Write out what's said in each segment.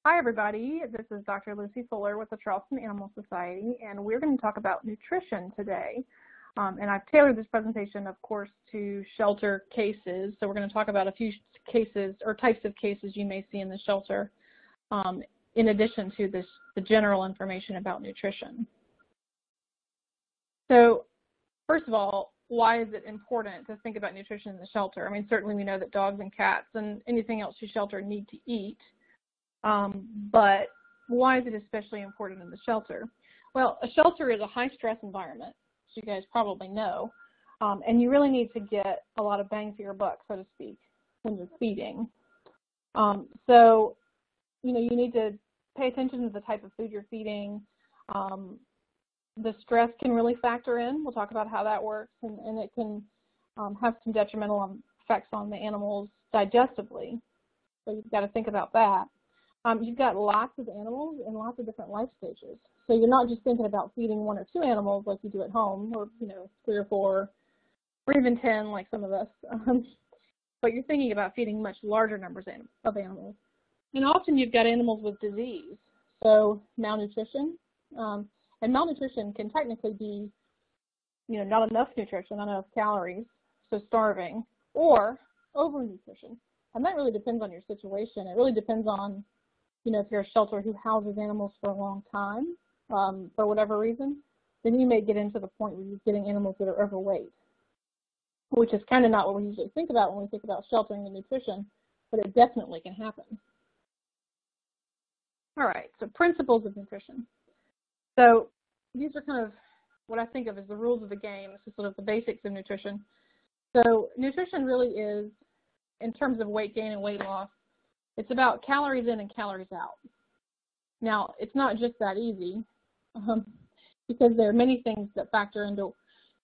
Hi, everybody. This is Dr. Lucy Fuller with the Charleston Animal Society, and we're going to talk about nutrition today. And I've tailored this presentation, of course, to shelter cases. So we're going to talk about a few cases or types of cases you may see in the shelter, in addition to the general information about nutrition. So first of all, why is it important to think about nutrition in the shelter? I mean, certainly we know that dogs and cats and anything else you shelter need to eat. But why is it especially important in the shelter? Well, a shelter is a high-stress environment, as you guys probably know, and you really need to get a lot of bang for your buck, so to speak, when you're feeding. So, you know, you need to pay attention to the type of food you're feeding. The stress can really factor in. We'll talk about how that works, and it can have some detrimental effects on the animals digestively. So you've got to think about that. You've got lots of animals in lots of different life stages. So you're not just thinking about feeding 1 or 2 animals like you do at home, or, you know, 3 or 4, or even 10 like some of us. But you're thinking about feeding much larger numbers of animals. And often you've got animals with disease. So malnutrition, and malnutrition can technically be, you know, not enough nutrition, not enough calories, so starving, or overnutrition. And that really depends on your situation. It really depends on, you know, if you're a shelter who houses animals for a long time, for whatever reason, then you may get into the point where you're getting animals that are overweight, which is kind of not what we usually think about when we think about sheltering and nutrition, but it definitely can happen. All right, so principles of nutrition. So these are kind of what I think of as the rules of the game. This is sort of the basics of nutrition. So nutrition really is, in terms of weight gain and weight loss, it's about calories in and calories out. Now, it's not just that easy, because there are many things that factor into,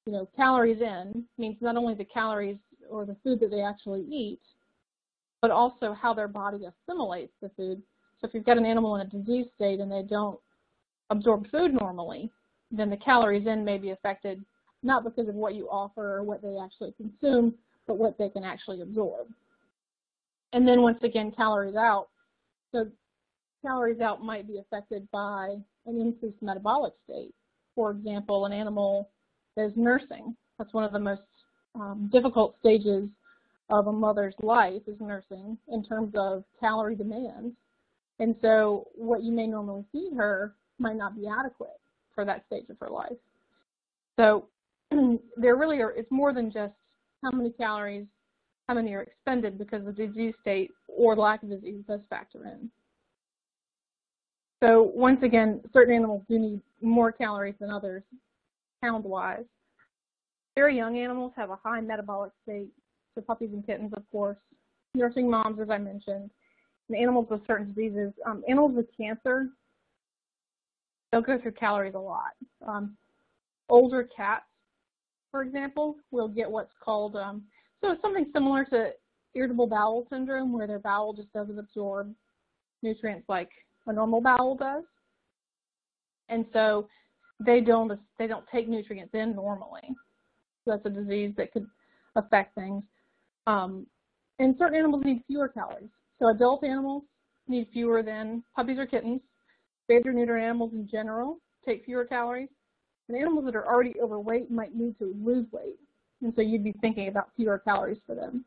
you know, calories in means not only the calories or the food that they actually eat, but also how their body assimilates the food. So if you've got an animal in a disease state and they don't absorb food normally, then the calories in may be affected, not because of what you offer or what they actually consume, but what they can actually absorb. And then once again, calories out. So calories out might be affected by an increased metabolic state. For example, an animal that is nursing. That's one of the most difficult stages of a mother's life, is nursing, in terms of calorie demand. And so what you may normally feed her might not be adequate for that stage of her life. So there really are, it's more than just how many calories, how many are expended, because the disease state or lack of disease does factor in. So once again, certain animals do need more calories than others, pound-wise. Very young animals have a high metabolic state, so puppies and kittens, of course. Nursing moms, as I mentioned. And animals with certain diseases. Animals with cancer, they'll go through calories a lot. Older cats, for example, will get what's called, so it's something similar to irritable bowel syndrome, where their bowel just doesn't absorb nutrients like a normal bowel does. And so they don't take nutrients in normally. So that's a disease that could affect things. And certain animals need fewer calories. So adult animals need fewer than puppies or kittens. Spayed or neutered animals in general take fewer calories. And animals that are already overweight might need to lose weight. And so you'd be thinking about fewer calories for them.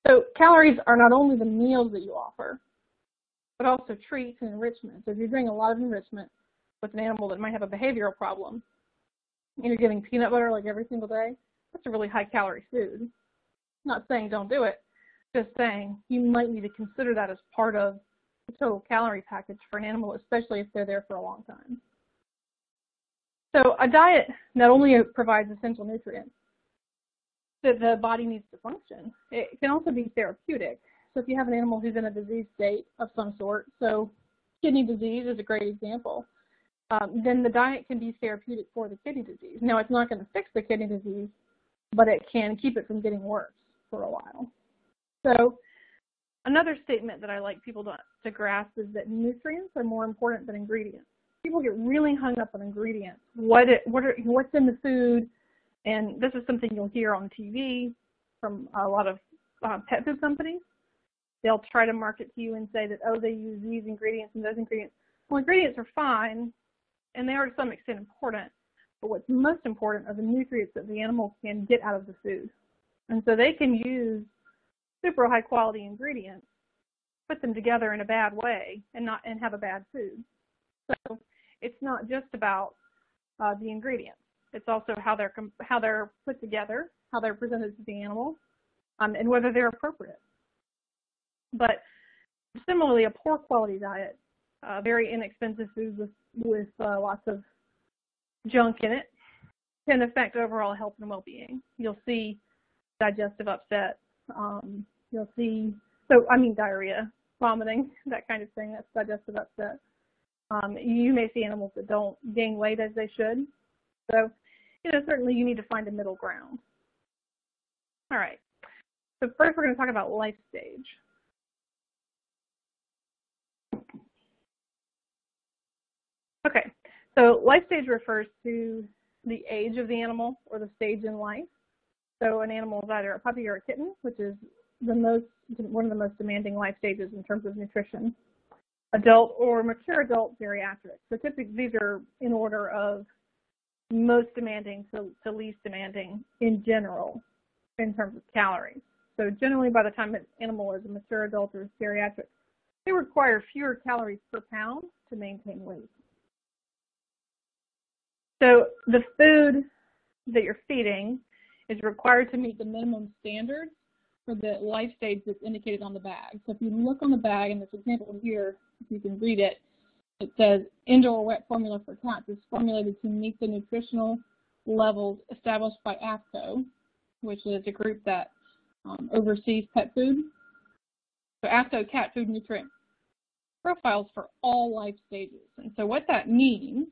So calories are not only the meals that you offer, but also treats and enrichment. So if you're doing a lot of enrichment with an animal that might have a behavioral problem, and you're giving peanut butter like every single day, that's a really high-calorie food. I'm not saying don't do it, just saying you might need to consider that as part of the total calorie package for an animal, especially if they're there for a long time. So a diet not only provides essential nutrients that the body needs to function, it can also be therapeutic. So if you have an animal who's in a disease state of some sort, so kidney disease is a great example, then the diet can be therapeutic for the kidney disease. Now, it's not going to fix the kidney disease, but it can keep it from getting worse for a while. So another statement that I like people to grasp is that nutrients are more important than ingredients. People get really hung up on ingredients, what's in the food, and this is something you'll hear on TV from a lot of pet food companies. they'll try to market to you and say that, oh, they use these ingredients and those ingredients. Well, ingredients are fine, and they are to some extent important, but what's most important are the nutrients that the animals can get out of the food. And so they can use super high quality ingredients, put them together in a bad way, and have a bad food. So it's not just about the ingredients. It's also how they're put together, how they're presented to the animal, and whether they're appropriate. But similarly, a poor quality diet, very inexpensive food with lots of junk in it, can affect overall health and well-being. You'll see digestive upset. You'll see, diarrhea, vomiting, that kind of thing. That's digestive upset. You may see animals that don't gain weight as they should. So, certainly you need to find a middle ground. All right. So first we're going to talk about life stage. Okay. So life stage refers to the age of the animal or the stage in life. So an animal is either a puppy or a kitten, which is one of the most demanding life stages in terms of nutrition. Adult or mature adult, geriatric. So typically these are in order of most demanding to least demanding in general in terms of calories. So generally by the time an animal is a mature adult or geriatric, they require fewer calories per pound to maintain weight. So the food that you're feeding is required to meet the minimum standards for the life stage that's indicated on the bag. So if you look on the bag, in this example here, if you can read it, it says indoor wet formula for cats is formulated to meet the nutritional levels established by AFCO, which is a group that oversees pet food. So AFCO cat food nutrient profiles for all life stages. And so what that means,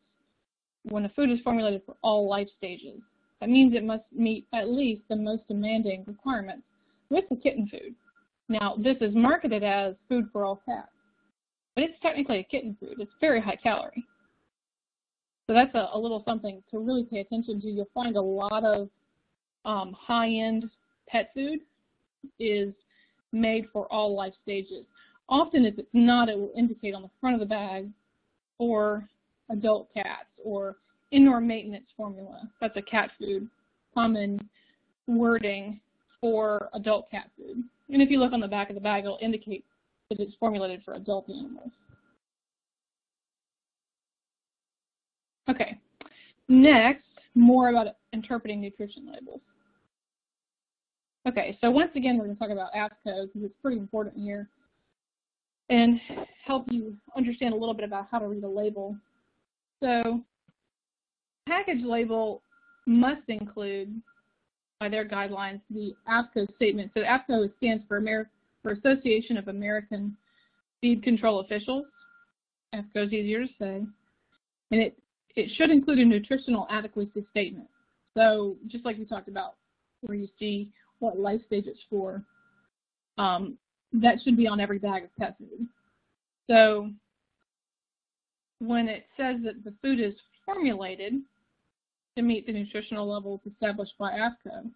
when a food is formulated for all life stages, that means it must meet at least the most demanding requirements with the kitten food. Now, this is marketed as food for all cats, but it's technically a kitten food. It's very high calorie. So that's a little something to really pay attention to. You'll find a lot of high-end pet food is made for all life stages. Often if it's not, it will indicate on the front of the bag for adult cats or indoor maintenance formula. That's a cat food, common wording for adult cat food. And if you look on the back of the bag, it'll indicate that it's formulated for adult animals. Okay, next, more about interpreting nutrition labels. Okay, so once again, we're going to talk about AFCO because it's pretty important here and help you understand a little bit about how to read a label. So, package label must include, by their guidelines, the AFCO statement. So AFCO stands for Association of American Feed Control Officials. AFCO is easier to say. And it should include a nutritional adequacy statement. So just like we talked about, where you see what life stage it's for, that should be on every bag of pet food. So when it says that the food is formulated to meet the nutritional levels established by AFCO,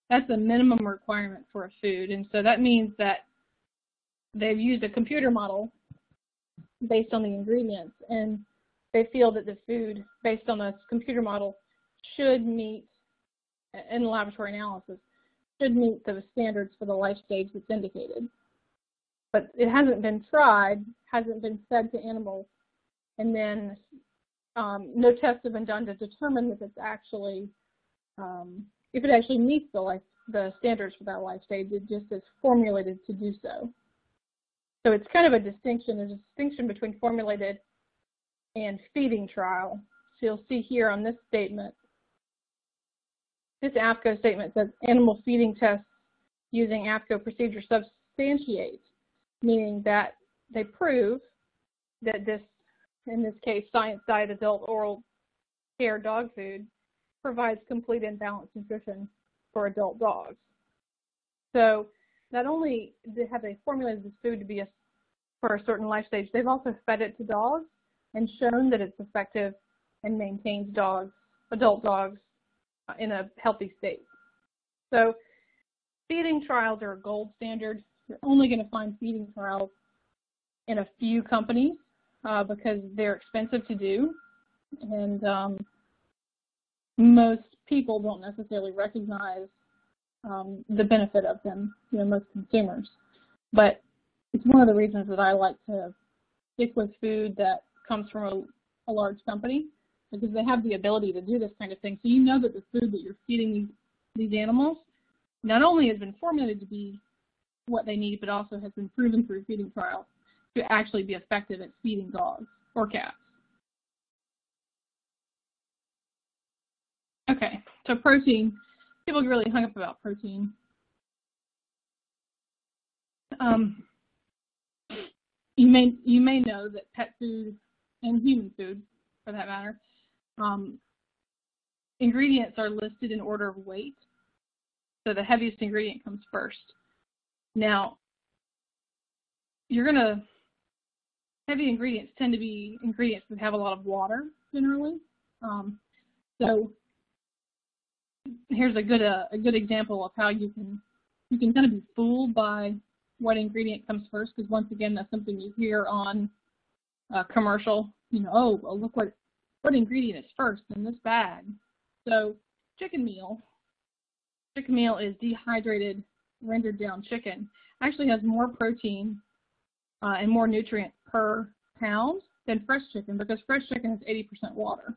that's a minimum requirement for a food. And so that means that they've used a computer model based on the ingredients, and they feel that the food based on this computer model should meet, in laboratory analysis, should meet the standards for the life stage that's indicated. But it hasn't been tried, hasn't been fed to animals, and then no tests have been done to determine if it's actually, if it actually meets the standards for that life stage. It just is formulated to do so. So it's kind of a distinction. There's a distinction between formulated and feeding trial. So you'll see here on this statement, this AFCO statement says animal feeding tests using AFCO procedure substantiate, meaning that they prove that this, in this case, science diet adult oral care dog food provides complete and balanced nutrition for adult dogs. So not only have they formulated this food to be for a certain life stage, they've also fed it to dogs and shown that it's effective and maintains adult dogs in a healthy state. So feeding trials are a gold standard You're only going to find feeding trials in a few companies because they're expensive to do, and most people don't necessarily recognize the benefit of them, most consumers. But it's one of the reasons that I like to stick with food that comes from a large company, because they have the ability to do this kind of thing. So you know that the food that you're feeding these animals not only has been formulated to be what they need, but also has been proven through feeding trials to actually be effective at feeding dogs or cats. Okay, so protein. People get really hung up about protein. You may know that pet food and human food, for that matter, ingredients are listed in order of weight. So the heaviest ingredient comes first. Now, heavy ingredients tend to be ingredients that have a lot of water generally. So here's a good example of how you can kind of be fooled by what ingredient comes first, because once again, that's something you hear on a commercial. Oh, well, look what ingredient is first in this bag. So chicken meal is dehydrated, rendered down chicken. Actually has more protein and more nutrient per pound than fresh chicken, because fresh chicken has 80% water.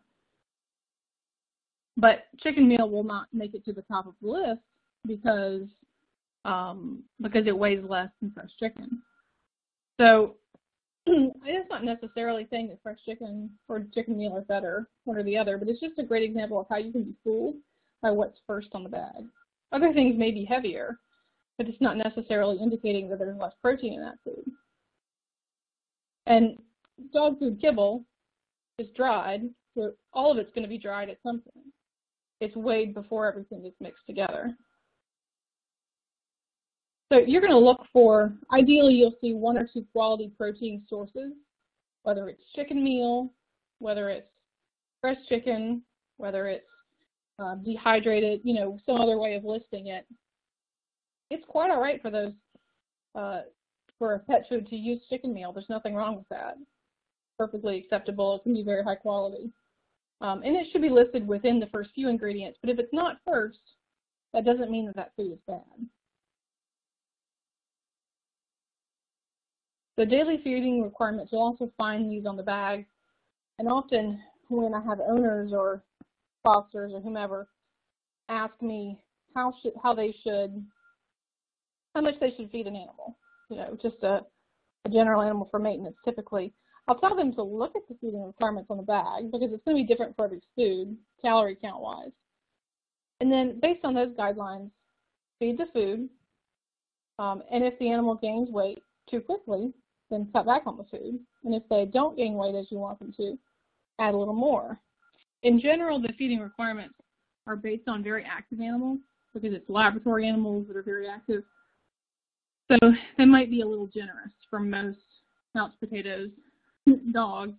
But chicken meal will not make it to the top of the list because it weighs less than fresh chicken. So it's not necessarily saying that fresh chicken or chicken meal are better, one or the other, but it's just a great example of how you can be fooled by what's first on the bag. Other things may be heavier, but it's not necessarily indicating that there's less protein in that food. And dog food kibble is dried, so all of it's going to be dried at some point. It's weighed before everything is mixed together. So you're going to look for, ideally you'll see 1 or 2 quality protein sources, whether it's chicken meal, whether it's fresh chicken, whether it's dehydrated, some other way of listing it. It's quite all right for those, for a pet food to use chicken meal. There's nothing wrong with that. Perfectly acceptable. It can be very high quality. And it should be listed within the first few ingredients, but if it's not first, that doesn't mean that food is bad. The daily feeding requirements, you'll also find these on the bag. And often when I have owners or fosters or whomever ask me how much they should feed an animal, just a general animal for maintenance typically, I'll tell them to look at the feeding requirements on the bag, because it's going to be different for every food, calorie count-wise. And then based on those guidelines, feed the food. And if the animal gains weight too quickly, then cut back on the food. And if they don't gain weight as you want them to, add a little more. In general, the feeding requirements are based on very active animals, because it's laboratory animals that are very active. So they might be a little generous for most couch potatoes dogs.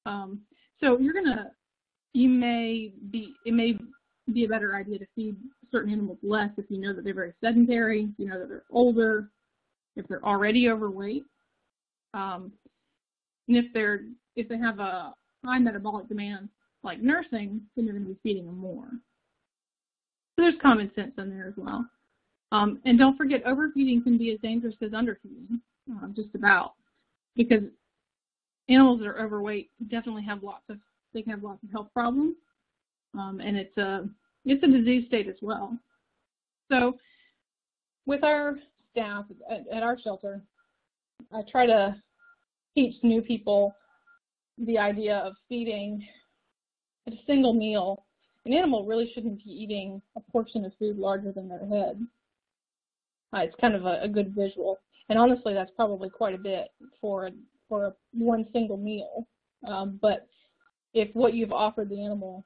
So it may be a better idea to feed certain animals less if you know that they're very sedentary, you know that they're older, if they're already overweight, and if they have a high metabolic demand like nursing, then you're going to be feeding them more. So there's common sense in there as well. And don't forget, overfeeding can be as dangerous as underfeeding, just about, because animals that are overweight definitely have lots of health problems, and it's a disease state as well. So with our staff at our shelter, I try to teach new people the idea of feeding at a single meal. An animal really shouldn't be eating a portion of food larger than their head. It's kind of a good visual, and honestly, that's probably quite a bit for one single meal. But if what you've offered the animal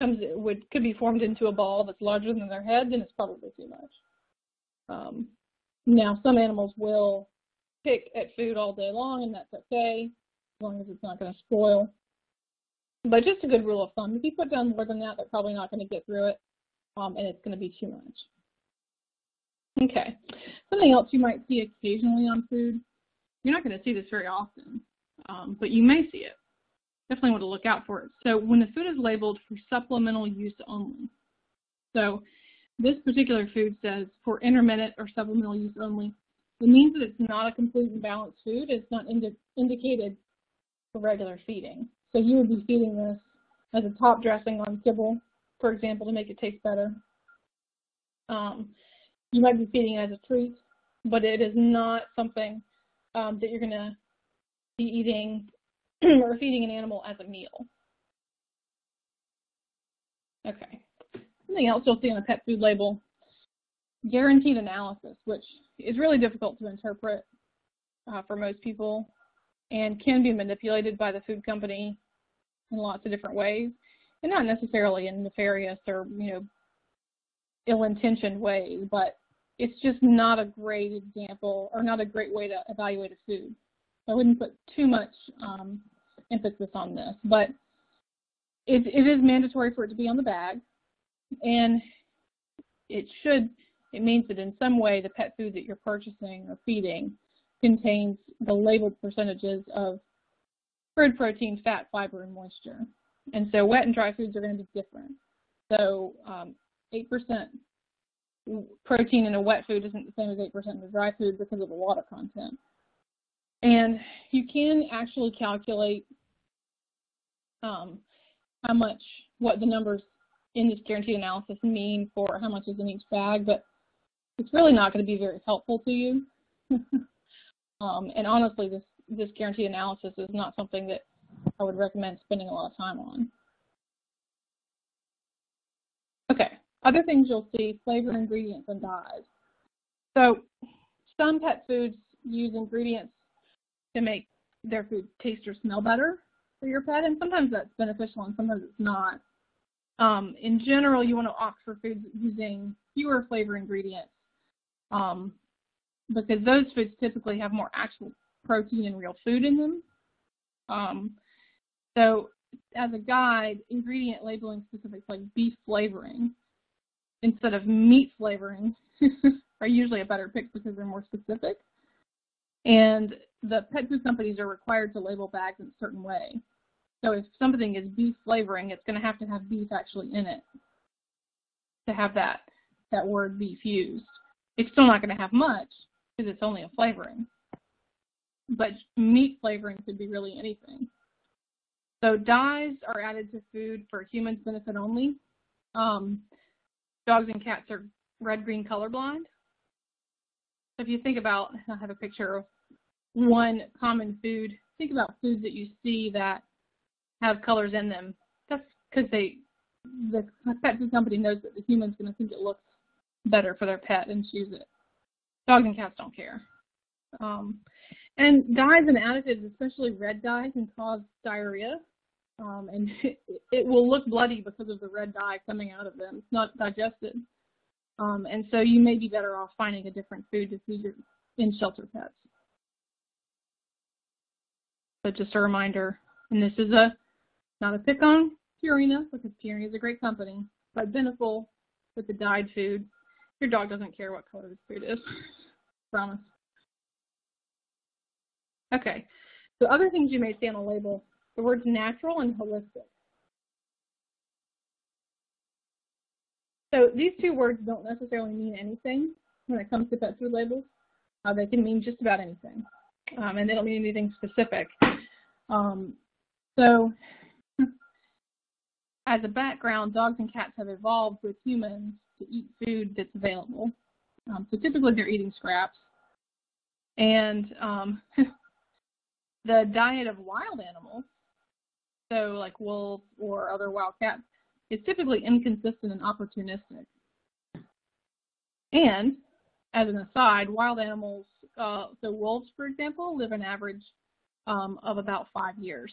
could be formed into a ball that's larger than their head, then it's probably too much. Now, some animals will pick at food all day long, and that's okay, as long as it's not going to spoil. But just a good rule of thumb, if you put down more than that, they're probably not going to get through it, and it's going to be too much. Okay. Something else you might see occasionally on food. You're not going to see this very often, but you may see it. Definitely want to look out for it. So when the food is labeled for supplemental use only, so this particular food says for intermittent or supplemental use only, it means that it's not a complete and balanced food. It's not indicated for regular feeding. So you would be feeding this as a top dressing on kibble, for example, to make it taste better. You might be feeding it as a treat, but it is not something that you're going to be eating or feeding an animal as a meal. Okay. Something else you'll see on a pet food label, guaranteed analysis, which is really difficult to interpret for most people and can be manipulated by the food company in lots of different ways, and not necessarily in nefarious or, ill-intentioned ways, but it's just not a great example or not a great way to evaluate a food. I wouldn't put too much emphasis on this, but it is mandatory for it to be on the bag, and it means that in some way the pet food that you're purchasing or feeding contains the labeled percentages of crude protein, fat, fiber, and moisture. And so wet and dry foods are going to be different. So 8% protein in a wet food isn't the same as 8% in a dry food because of the water content. And you can actually calculate what the numbers in this guaranteed analysis mean for how much is in each bag, but it's really not going to be very helpful to you. And honestly, this guaranteed analysis is not something that I would recommend spending a lot of time on. Okay, other things you'll see, flavor ingredients and dyes. So some pet foods use ingredients to make their food taste or smell better for your pet, and sometimes that's beneficial and sometimes it's not. In general, you want to opt for foods using fewer flavor ingredients because those foods typically have more actual protein and real food in them. So as a guide, ingredient labeling specifics like beef flavoring instead of meat flavoring are usually a better pick because they're more specific. And the pet food companies are required to label bags in a certain way. So if something is beef flavoring, it's going to have beef actually in it to have that word beef used. It's still not going to have much because it's only a flavoring. But meat flavoring could be really anything. So dyes are added to food for humans' benefit only. Dogs and cats are red-green colorblind. So if you think about, I have a picture of one common food. Think about foods that you see that have colors in them. That's because the pet food company knows that the human's going to think it looks better for their pet and choose it. Dogs and cats don't care. And dyes and additives, especially red dye, can cause diarrhea. And it will look bloody because of the red dye coming out of them. It's not digested. And so you may be better off finding a different food to feed your in-shelter pets. But just a reminder, and this is not a pick on Purina, because Purina is a great company, but Beneful with the dyed food, your dog doesn't care what color this food is. Promise. Okay, so other things you may see on a label, the words natural and holistic. So these two words don't necessarily mean anything when it comes to pet food labels. They can mean just about anything, and they don't mean anything specific. So as a background, dogs and cats have evolved with humans to eat food that's available. So typically they're eating scraps. And the diet of wild animals, so like wolves or other wild cats, is typically inconsistent and opportunistic. And as an aside, wild animals, so wolves, for example, live an average of about 5 years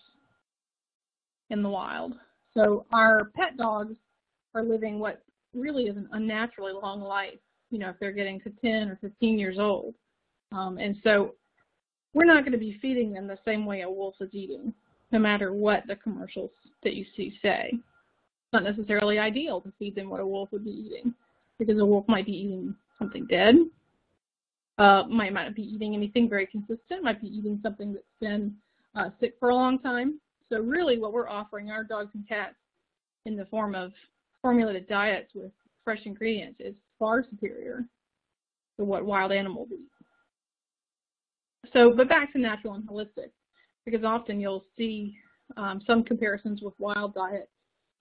in the wild. So our pet dogs are living what really is an unnaturally long life, if they're getting to 10 or 15 years old. And so we're not going to be feeding them the same way a wolf is eating, no matter what the commercials that you see say. It's not necessarily ideal to feed them what a wolf would be eating, because a wolf might be eating something dead. Might not be eating anything very consistent. Might be eating something that's been sick for a long time. So really what we're offering our dogs and cats in the form of formulated diets with fresh ingredients is far superior to what wild animals eat. So, but back to natural and holistic, because often you'll see some comparisons with wild diets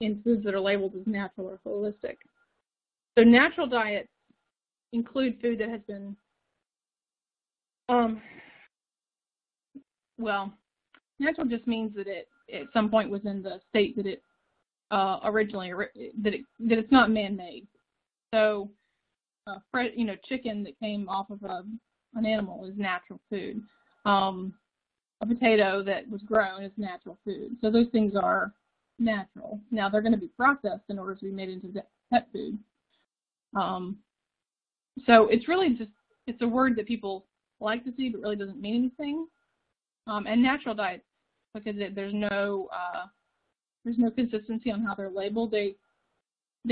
in foods that are labeled as natural or holistic. So natural diets include food that has been, well, natural just means that it at some point was in the state that it originally, that it's not man-made. So, chicken that came off of an animal is natural food. A potato that was grown is natural food. So those things are natural. Now they're going to be processed in order to be made into pet food. So it's really just, it's a word that people like to see but really doesn't mean anything. And natural diets, because there's no consistency on how they're labeled. They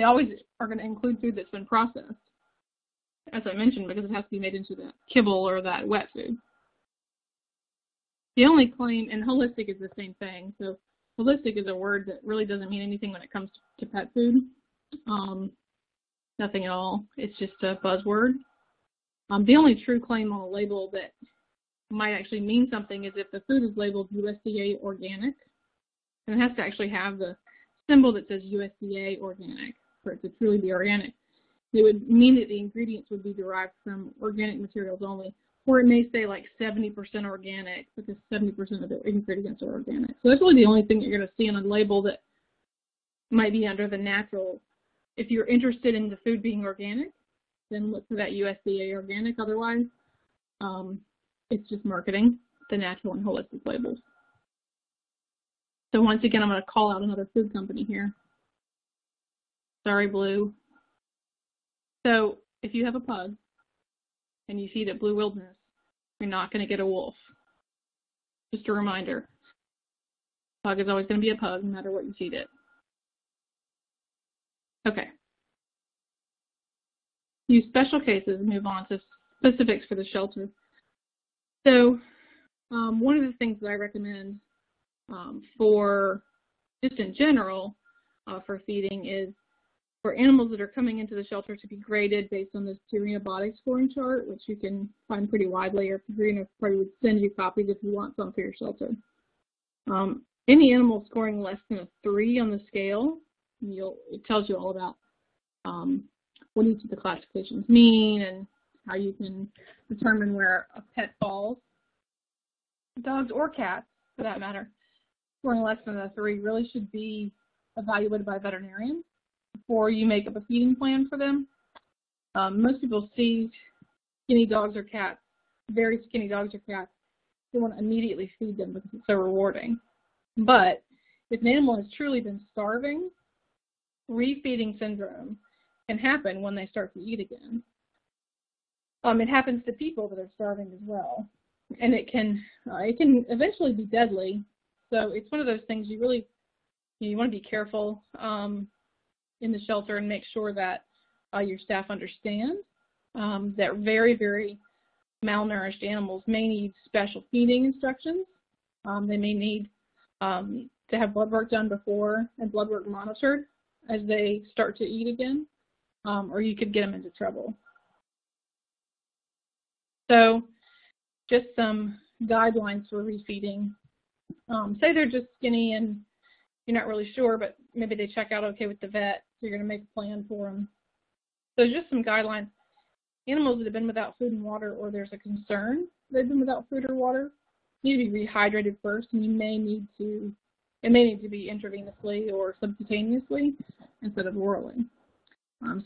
always are going to include food that's been processed, as I mentioned, because it has to be made into that kibble or that wet food. The only claim, and holistic is the same thing. So holistic is a word that really doesn't mean anything when it comes to pet food. Nothing at all. It's just a buzzword. The only true claim on a label that might actually mean something is if the food is labeled USDA organic, and it has to actually have the symbol that says USDA organic for it to truly be organic. It would mean that the ingredients would be derived from organic materials only, or it may say like 70% organic because 70% of the ingredients are organic. So that's really the only thing you're going to see on a label that might be under the natural. If you're interested in the food being organic, then look for that USDA organic. Otherwise, it's just marketing the natural and holistic labels. So once again, I'm going to call out another food company here. Sorry, Blue. So if you have a pug and you feed it Blue Wilderness, you're not going to get a wolf. Just a reminder. Pug is always going to be a pug no matter what you feed it. Okay. Use special cases, move on to specifics for the shelter. So one of the things that I recommend for just in general for feeding is for animals that are coming into the shelter to be graded based on this Purina body scoring chart, which you can find pretty widely, or Purina probably would send you copies if you want some for your shelter. Any animal scoring less than a 3 on the scale, it tells you all about what each of the classifications mean and how you can determine where a pet falls. Dogs or cats, for that matter, scoring less than a 3 really should be evaluated by a veterinarian before you make up a feeding plan for them. Most people see skinny dogs or cats, very skinny dogs or cats, they want to immediately feed them because it's so rewarding. But if an animal has truly been starving, refeeding syndrome can happen when they start to eat again. It happens to people that are starving as well, and it can eventually be deadly. So it's one of those things you really you want to be careful in the shelter and make sure that your staff understand that very, very malnourished animals may need special feeding instructions. They may need to have blood work done before and blood work monitored as they start to eat again, or you could get them into trouble. So just some guidelines for refeeding. Say they're just skinny and you're not really sure, but maybe they check out okay with the vet, so you're going to make a plan for them. So just some guidelines. Animals that have been without food and water, or there's a concern they've been without food or water, need to be rehydrated first, and it may need to be intravenously or subcutaneously instead of orally.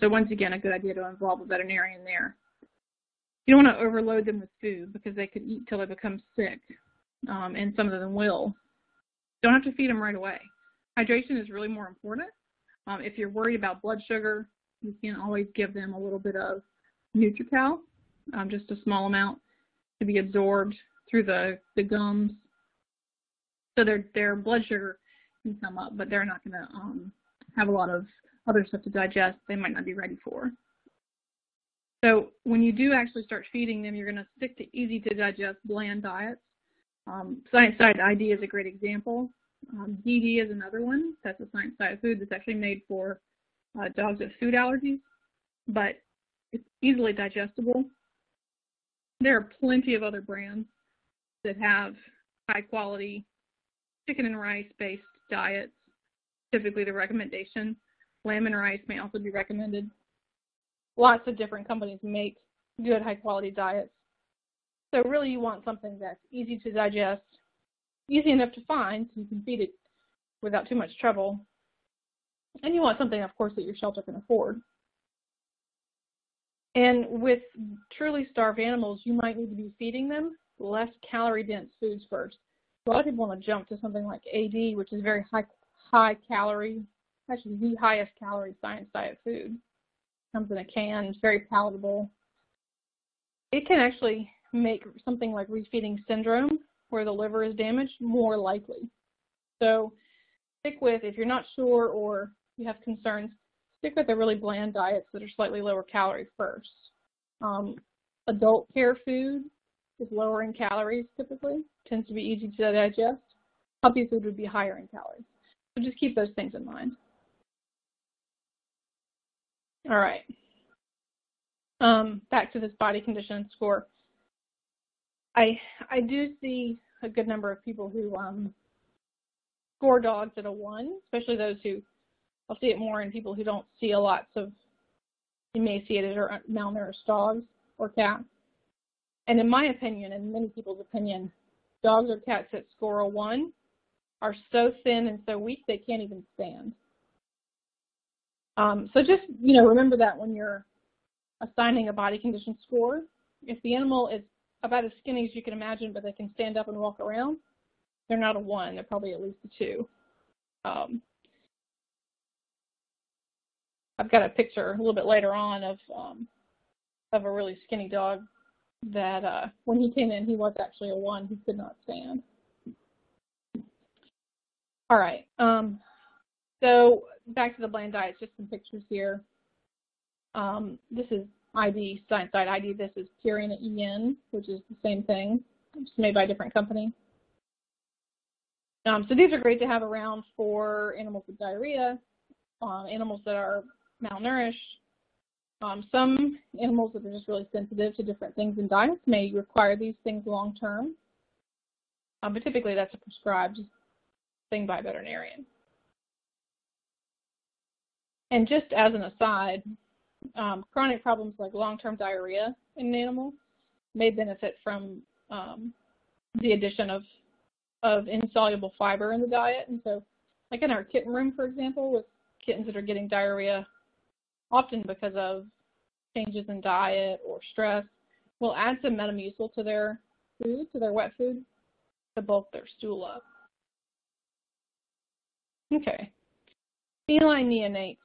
So once again, a good idea to involve a veterinarian there. You don't want to overload them with food because they could eat till they become sick, and some of them will. Don't have to feed them right away. Hydration is really more important. If you're worried about blood sugar, you can always give them a little bit of Nutrical, just a small amount to be absorbed through the gums. So their blood sugar can come up, but they're not going to have a lot of other stuff to digest they might not be ready for. So when you do actually start feeding them, you're going to stick to easy to digest bland diets. Science Diet ID is a great example. DD is another one. That's a Science Diet food that's actually made for dogs with food allergies, but it's easily digestible. There are plenty of other brands that have high quality chicken and rice based diets. Typically the recommendation. Lamb and rice may also be recommended. Lots of different companies make good high quality diets. So really you want something that's easy to digest, easy enough to find so you can feed it without too much trouble. And you want something, of course, that your shelter can afford. And with truly starved animals, you might need to be feeding them less calorie-dense foods first. A lot of people want to jump to something like AD, which is very high calorie, actually the highest calorie Science Diet food. Comes in a can, it's very palatable. It can actually make something like refeeding syndrome, where the liver is damaged, more likely. So stick with, if you're not sure or you have concerns, stick with the really bland diets that are slightly lower calorie first. Adult care food is lower in calories typically, tends to be easy to digest. Puppy food would be higher in calories. So just keep those things in mind. All right. Back to this body condition score. I do see a good number of people who score dogs at a 1, especially those who, I'll see it more in people who don't see a lot of, you may see it as malnourished dogs or cats. And in my opinion, and many people's opinion, dogs or cats that score a 1 are so thin and so weak they can't even stand. So just, remember that when you're assigning a body condition score. If the animal is about as skinny as you can imagine, but they can stand up and walk around, they're not a 1. They're probably at least a 2. I've got a picture a little bit later on of a really skinny dog that when he came in, he was actually a 1. He could not stand. All right. So back to the bland diets, just some pictures here. This is ID, Science Diet ID. This is Purina EN, which is the same thing, just made by a different company. So these are great to have around for animals with diarrhea, animals that are malnourished. Some animals that are just really sensitive to different things in diets may require these things long term, but typically that's a prescribed thing by a veterinarian. And just as an aside, chronic problems like long-term diarrhea in an animal may benefit from the addition of insoluble fiber in the diet. And so, like in our kitten room, for example, with kittens that are getting diarrhea, often because of changes in diet or stress, we'll add some Metamucil to their food, to their wet food, to bulk their stool up. Okay. Feline Neonates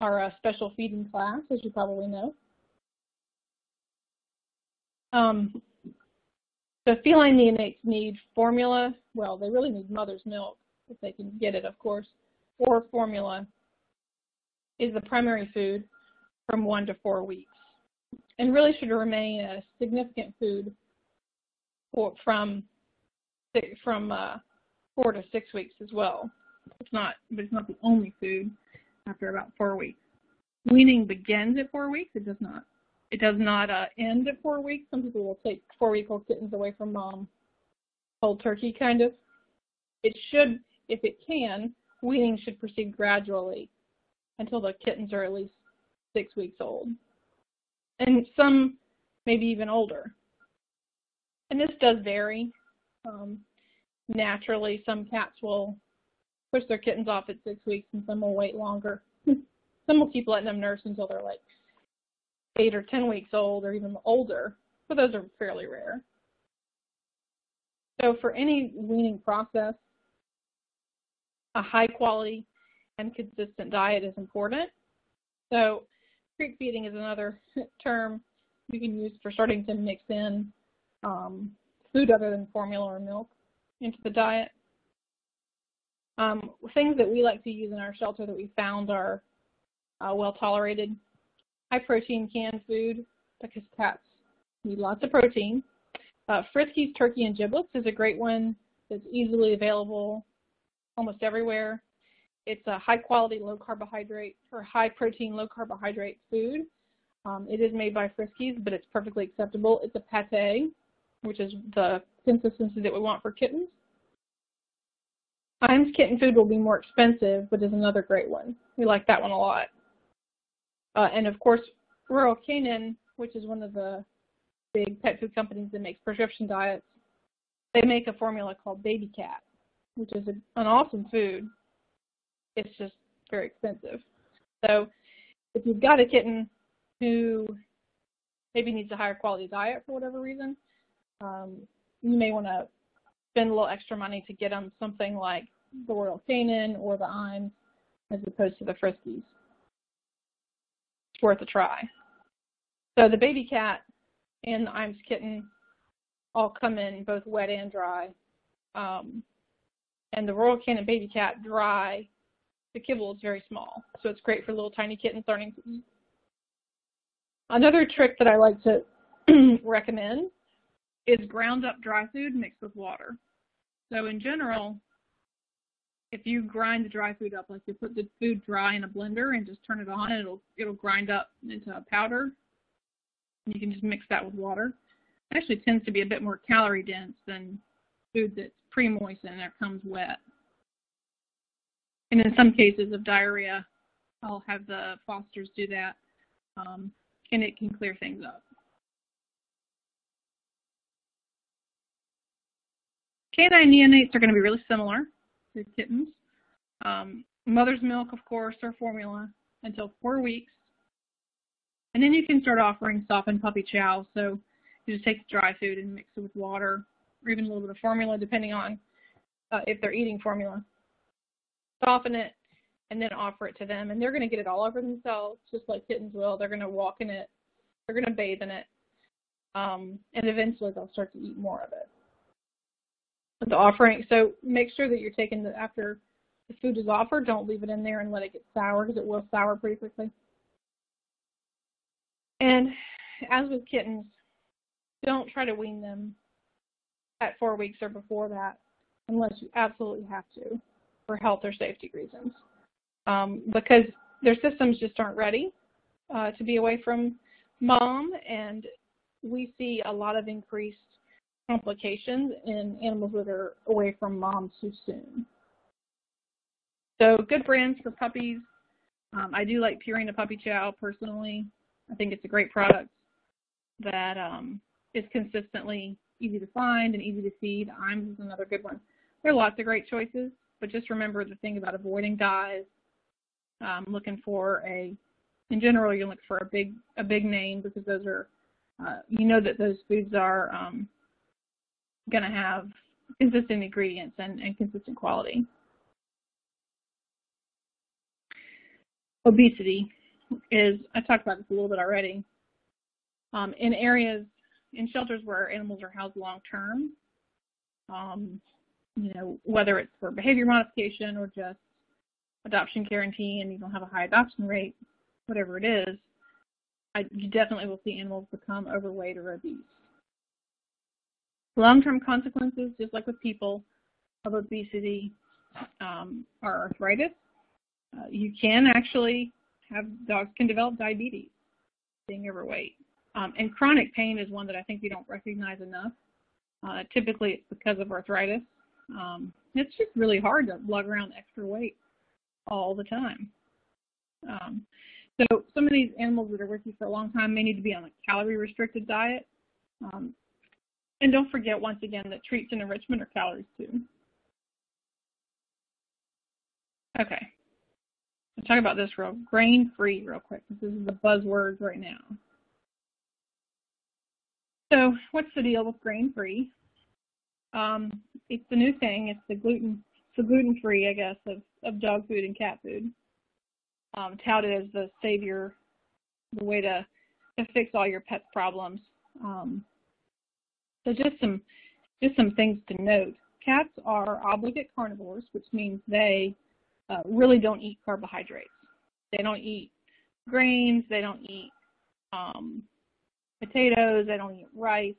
are a special feeding class, as you probably know. The feline neonates need formula. Well, they really need mother's milk, if they can get it, of course, or formula is the primary food from 1 to 4 weeks, and really should remain a significant food from 4 to 6 weeks as well. It's not the only food after about 4 weeks. Weaning begins at 4 weeks. It does not end at 4 weeks. Some people will take 4-week-old kittens away from mom, cold turkey kind of. It should, if it can, weaning should proceed gradually until the kittens are at least 6 weeks old, and some maybe even older. And this does vary. Naturally, some cats will push their kittens off at 6 weeks, and some will wait longer. Some will keep letting them nurse until they're like 8 or 10 weeks old, or even older, but those are fairly rare. So for any weaning process, a high quality and consistent diet is important. So creek feeding is another term you can use for starting to mix in food other than formula or milk into the diet. Things that we like to use in our shelter that we found are well tolerated high-protein canned food because cats need lots of protein. Friskies Turkey and Giblets is a great one that's easily available almost everywhere. It's a high-quality, low-carbohydrate or high-protein, low-carbohydrate food. It is made by Friskies, but it's perfectly acceptable. It's a pate, which is the consistency that we want for kittens. Iams kitten food will be more expensive, but is another great one. We like that one a lot. And of course, Royal Canin, which is one of the big pet food companies that makes prescription diets, they make a formula called Baby Cat, which is an awesome food. It's just very expensive. So if you've got a kitten who maybe needs a higher quality diet for whatever reason, you may want to spend a little extra money to get them something like the Royal Canin or the Iams as opposed to the Friskies. It's worth a try. So the Baby Cat and the Iams kitten all come in both wet and dry. And the Royal Canin Baby Cat dry, the kibble is very small, so it's great for little tiny kittens learning to eat. Another trick that I like to recommend is ground up dry food mixed with water. So in general, if you grind the dry food up, like you put the food dry in a blender and just turn it on, it'll grind up into a powder. You can just mix that with water. It actually tends to be a bit more calorie dense than food that's pre-moistened or comes wet. And in some cases of diarrhea, I'll have the fosters do that, and it can clear things up. Canine neonates are going to be really similar to kittens. Mother's milk, of course, or formula until 4 weeks. And then you can start offering softened puppy chow. So you just take the dry food and mix it with water or even a little bit of formula, depending on if they're eating formula. Soften it and then offer it to them. And they're going to get it all over themselves, just like kittens will. They're going to walk in it. They're going to bathe in it. And eventually they'll start to eat more of it. The offering, so make sure that you're taking after the food is offered, don't leave it in there and let it get sour, because it will sour pretty quickly. And as with kittens, don't try to wean them at 4 weeks or before that unless you absolutely have to for health or safety reasons, because their systems just aren't ready to be away from mom, and we see a lot of increased complications in animals that are away from mom too soon. So good brands for puppies. I do like Purina Puppy Chow personally. I think it's a great product that is consistently easy to find and easy to feed. Iams is another good one. There are lots of great choices, but just remember the thing about avoiding dyes. Looking for in general, you look for a big name, because those are, you know that those foods are going to have consistent ingredients and consistent quality. Obesity is, I talked about this a little bit already, in shelters where animals are housed long term, whether it's for behavior modification or just adoption guarantee and you don't have a high adoption rate, whatever it is, you definitely will see animals become overweight or obese. Long-term consequences, just like with people, of obesity are arthritis. You can actually dogs can develop diabetes, being overweight. And chronic pain is one that I think we don't recognize enough. Typically it's because of arthritis. It's just really hard to lug around extra weight all the time. So some of these animals that are with you for a long time may need to be on a calorie-restricted diet. And don't forget, once again, that treats and enrichment are calories too. Okay. Let's talk about this grain-free real quick, because this is the buzzword right now. So what's the deal with grain-free? It's the new thing. It's the gluten-free, I guess, of dog food and cat food. Touted as the savior, the way to fix all your pet's problems. So just some things to note. Cats are obligate carnivores, which means they really don't eat carbohydrates. They don't eat grains. They don't eat potatoes, they don't eat rice.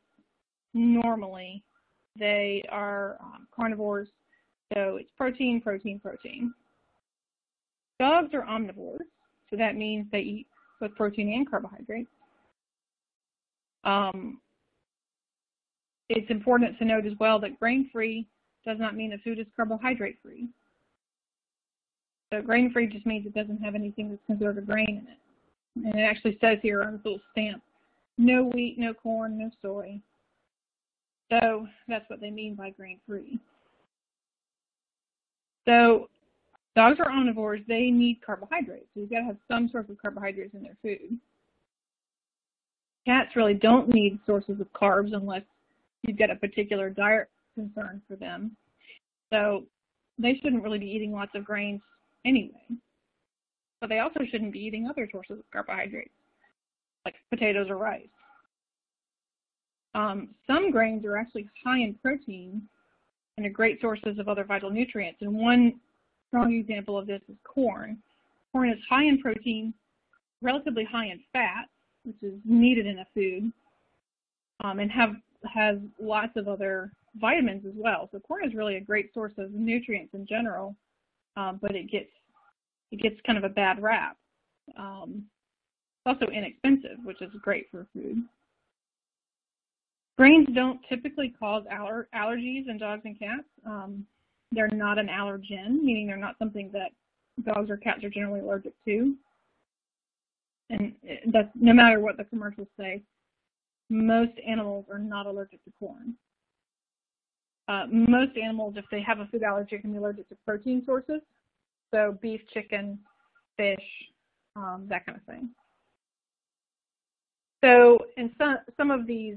Normally, they are carnivores, so it's protein, protein, protein. Dogs are omnivores, so that means they eat both protein and carbohydrates. It's important to note as well that grain-free does not mean the food is carbohydrate-free. So grain-free just means it doesn't have anything that's considered a grain in it. And it actually says here on this little stamp, no wheat, no corn, no soy. So that's what they mean by grain-free. So dogs are omnivores. They need carbohydrates. So you've got to have some source of carbohydrates in their food. Cats really don't need sources of carbs unless you've got a particular diet concern for them. So they shouldn't really be eating lots of grains anyway. But they also shouldn't be eating other sources of carbohydrates, like potatoes or rice. Some grains are actually high in protein and are great sources of other vital nutrients. And one strong example of this is corn. Corn is high in protein, relatively high in fat, which is needed in a food, and has lots of other vitamins as well. So corn is really a great source of nutrients in general, but it gets kind of a bad rap. It's also inexpensive, which is great for food. Grains don't typically cause allergies in dogs and cats. They're not an allergen, meaning they're not something that dogs or cats are generally allergic to. And that's no matter what the commercials say, most animals are not allergic to corn. Most animals, if they have a food allergy, can be allergic to protein sources. So beef, chicken, fish, that kind of thing. So in some of these,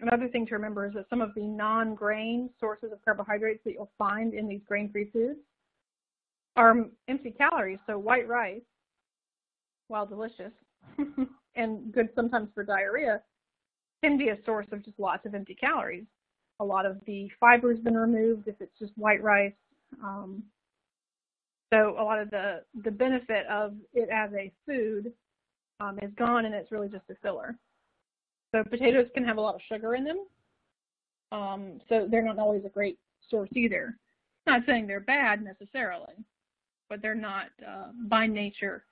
another thing to remember is that some of the non-grain sources of carbohydrates that you'll find in these grain-free foods are empty calories. So white rice, while delicious and good sometimes for diarrhea, can be a source of just lots of empty calories. A lot of the fiber's been removed if it's just white rice. So a lot of the benefit of it as a food is gone, and it's really just a filler. So potatoes can have a lot of sugar in them, so they're not always a great source either. Not saying they're bad necessarily, but they're not by nature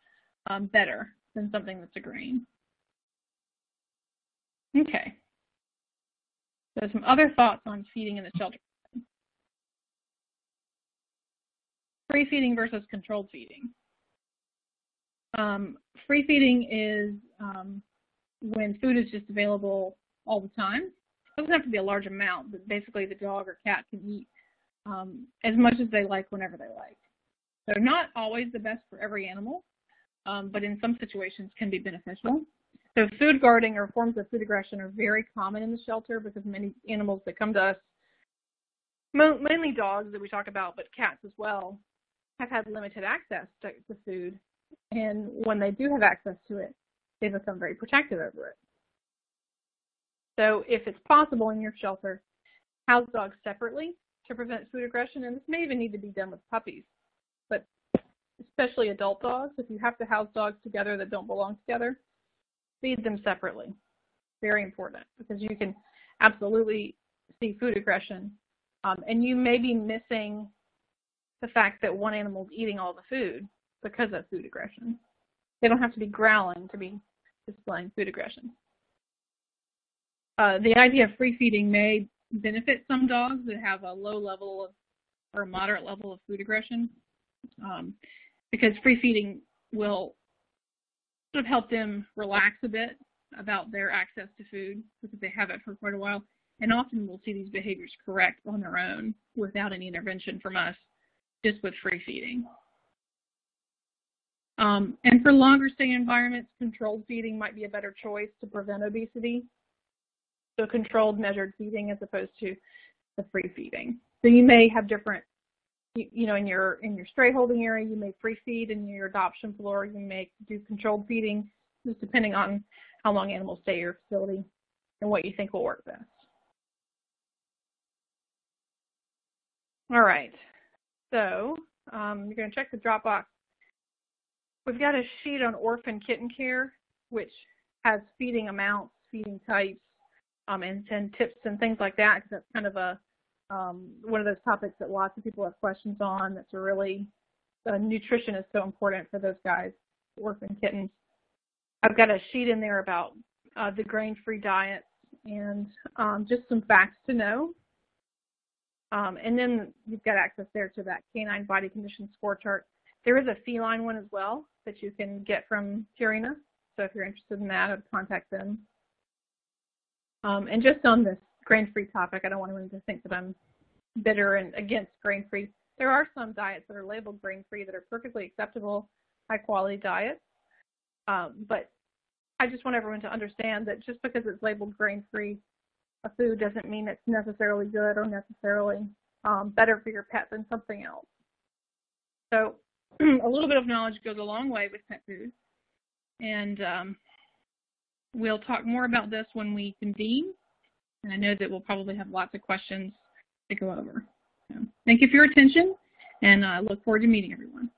better than something that's a grain. Okay. So some other thoughts on feeding in the shelter. Free feeding versus controlled feeding. Free feeding is when food is just available all the time. It doesn't have to be a large amount, but basically the dog or cat can eat as much as they like whenever they like. So not always the best for every animal, but in some situations can be beneficial. So food guarding or forms of food aggression are very common in the shelter because many animals that come to us, mainly dogs that we talk about, but cats as well, have had limited access to food. And when they do have access to it, they become very protective over it. So if it's possible in your shelter, house dogs separately to prevent food aggression, and this may even need to be done with puppies, but especially adult dogs, if you have to house dogs together that don't belong together, feed them separately. Very important, because you can absolutely see food aggression, and you may be missing the fact that one animal is eating all the food because of food aggression. They don't have to be growling to be displaying food aggression. The idea of free feeding may benefit some dogs that have a low level of, or a moderate level of food aggression, because free feeding will sort of help them relax a bit about their access to food because they have it for quite a while. And often we'll see these behaviors correct on their own without any intervention from us, just with free feeding. And for longer stay environments, controlled feeding might be a better choice to prevent obesity. So controlled measured feeding as opposed to the free feeding. So you may have different, you know, in your stray holding area, you may free feed. In your adoption floor, you may do controlled feeding, just depending on how long animals stay at your facility and what you think will work best. All right, so you're going to check the Dropbox. We've got a sheet on orphan kitten care, which has feeding amounts, feeding types, and tips and things like that, because that's kind of a one of those topics that lots of people have questions on. That's really, nutrition is so important for those guys, orphan kittens. I've got a sheet in there about the grain-free diets and just some facts to know. And then you've got access there to that canine body condition score chart. There is a feline one as well that you can get from Purina. So if you're interested in that, I'd contact them. And just on this grain-free topic, I don't want anyone to think that I'm bitter and against grain-free. There are some diets that are labeled grain-free that are perfectly acceptable, high-quality diets. But I just want everyone to understand that just because it's labeled grain-free, a food doesn't mean it's necessarily good or necessarily better for your pet than something else. So a little bit of knowledge goes a long way with pet food. And we'll talk more about this when we convene. And I know that we'll probably have lots of questions to go over. So thank you for your attention, and I look forward to meeting everyone.